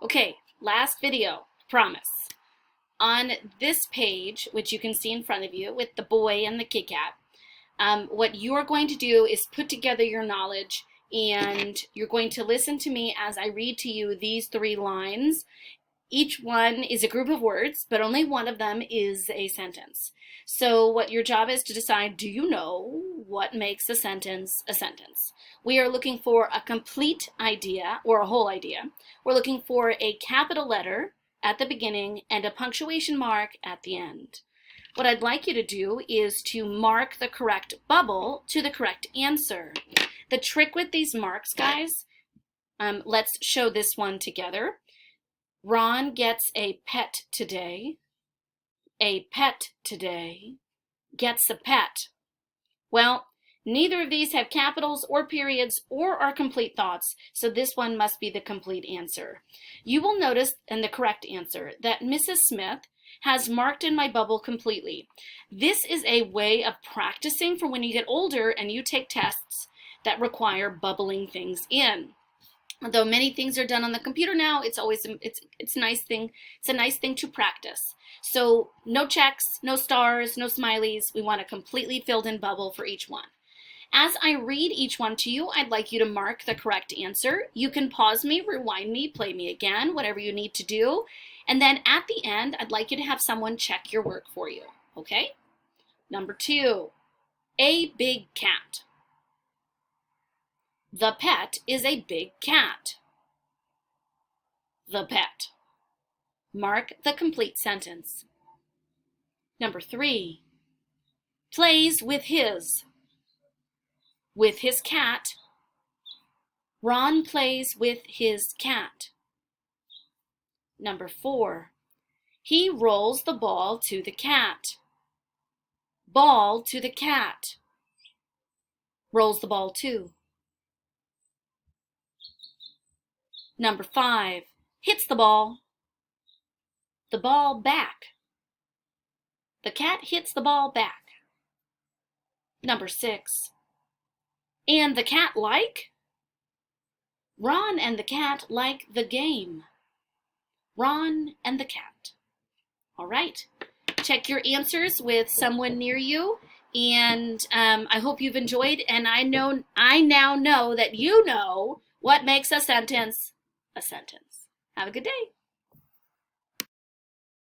Okay, last video, promise. On this page, which you can see in front of you with the boy and the Kit Kat, what you're going to do is put together your knowledge, and you're going to listen to me as I read to you these 3 lines. Each one is a group of words, but only one of them is a sentence. So what your job is to decide, do you know what makes a sentence a sentence? We are looking for a complete idea or a whole idea. We're looking for a capital letter at the beginning and a punctuation mark at the end. What I'd like you to do is to mark the correct bubble to the correct answer. The trick with these marks, guys, let's show this one together. Ron gets a pet today. A pet today gets a pet. Well, neither of these have capitals or periods or are complete thoughts, so this one must be the complete answer. You will notice in the correct answer that Mrs. Smith has marked in my bubble completely. This is a way of practicing for when you get older and you take tests that require bubbling things in. Although many things are done on the computer now, it's a nice thing. It's a nice thing to practice. So no checks, no stars, no smileys. We want a completely filled in bubble for each one. As I read each one to you, I'd like you to mark the correct answer. You can pause me, rewind me, play me again, whatever you need to do. And then at the end, I'd like you to have someone check your work for you, okay? Number 2, a big cat. The pet is a big cat. The pet. Mark the complete sentence. Number 3, plays with his. With his cat. Ron plays with his cat. Number 4, he rolls the ball to the cat. Ball to the cat. Rolls the ball too. Number 5, hits the ball. The ball back. The cat hits the ball back. Number 6, and the cat like? Ron and the cat like the game. Ron and the cat. All right, check your answers with someone near you, and I hope you've enjoyed, and I now know that you know what makes a sentence a sentence. Have a good day.